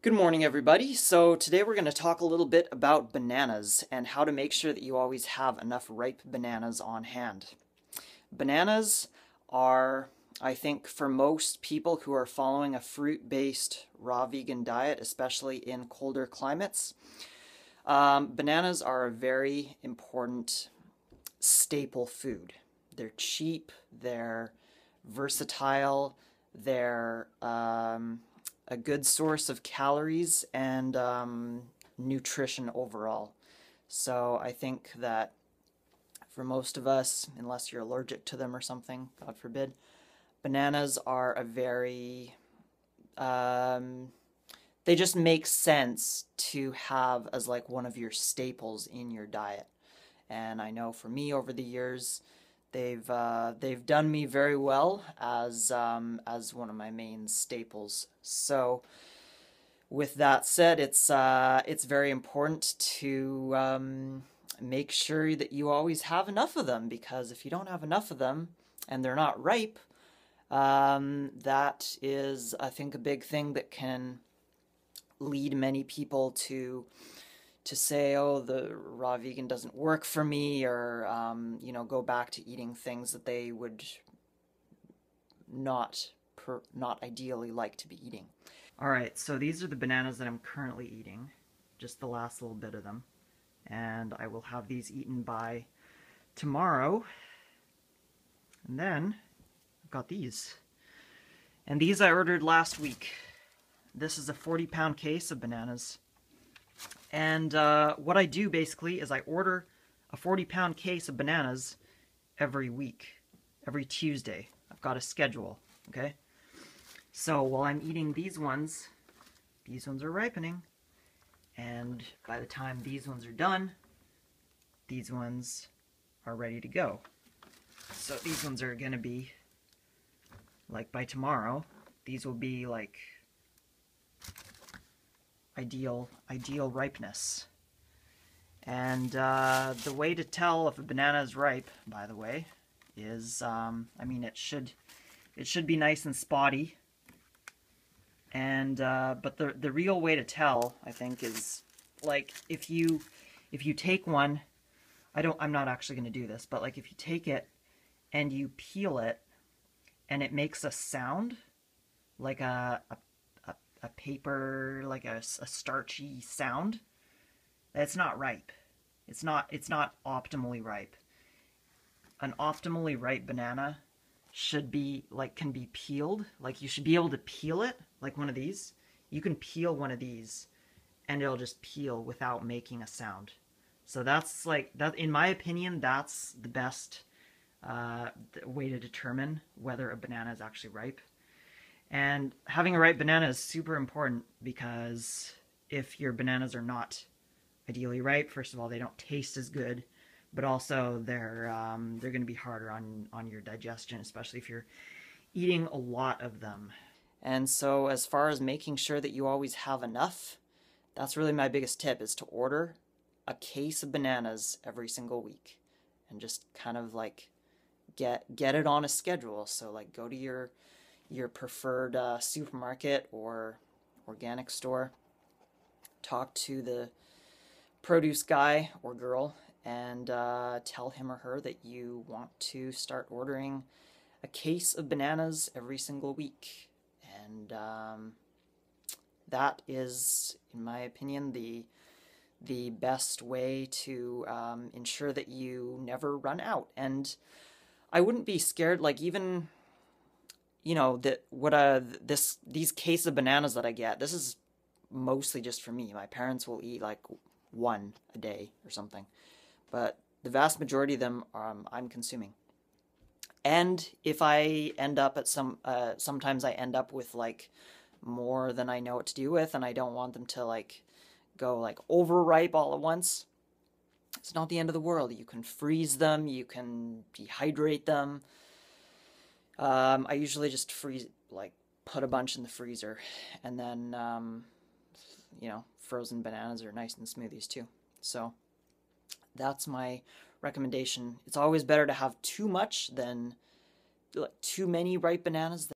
Good morning, everybody. So today we're going to talk a little bit about bananas and how to make sure that you always have enough ripe bananas on hand. Bananas are, I think, for most people who are following a fruit-based raw vegan diet, especially in colder climates, bananas are a very important staple food. They're cheap, they're versatile, they're a good source of calories and nutrition overall. So I think that for most of us, unless you're allergic to them or something, God forbid, bananas are a very, they just make sense to have as like one of your staples in your diet. And I know for me over the years, they've done me very well as one of my main staples. So with that said, it's very important to make sure that you always have enough of them, because if you don't have enough of them and they're not ripe, that is, I think, a big thing that can lead many people to say, oh, the raw vegan doesn't work for me, or go back to eating things that they would not ideally like to be eating. All right, so these are the bananas that I'm currently eating, just the last little bit of them, and I will have these eaten by tomorrow. And then I've got these, and these I ordered last week. This is a 40-pound case of bananas. And what I do basically is I order a 40-pound case of bananas every week, every Tuesday. I've got a schedule, okay? So while I'm eating these ones are ripening, and by the time these ones are done, these ones are ready to go. So these ones are gonna be, like by tomorrow, these will be like ideal ripeness. And the way to tell if a banana is ripe, by the way, is I mean, it should be nice and spotty. And but the real way to tell, I think, is like if you take one, I'm not actually going to do this, but like if you take it and you peel it and it makes a sound like a paper, like a starchy sound, that's not ripe. It's not optimally ripe. An optimally ripe banana should be like, can be peeled. Like you should be able to peel it, like one of these. You can peel one of these and it'll just peel without making a sound. So that's like, that, in my opinion, that's the best way to determine whether a banana is actually ripe. And having a ripe banana is super important, because if your bananas are not ideally ripe, first of all, they don't taste as good, but also they're going to be harder on your digestion, especially if you're eating a lot of them. And so as far as making sure that you always have enough, that's really my biggest tip, is to order a case of bananas every single week and just kind of like get it on a schedule. So like go to your preferred supermarket or organic store, talk to the produce guy or girl, and tell him or her that you want to start ordering a case of bananas every single week. And that is, in my opinion, the best way to ensure that you never run out. And I wouldn't be scared, like even, you know, that what these case of bananas that I get, this is mostly just for me. My parents will eat like one a day or something, but the vast majority of them I'm consuming. And if I end up at sometimes I end up with like more than I know what to do with, and I don't want them to like go like overripe all at once, it's not the end of the world. You can freeze them, you can dehydrate them. I usually just put a bunch in the freezer, and then, frozen bananas are nice in smoothies too. So that's my recommendation. It's always better to have too much than too many ripe bananas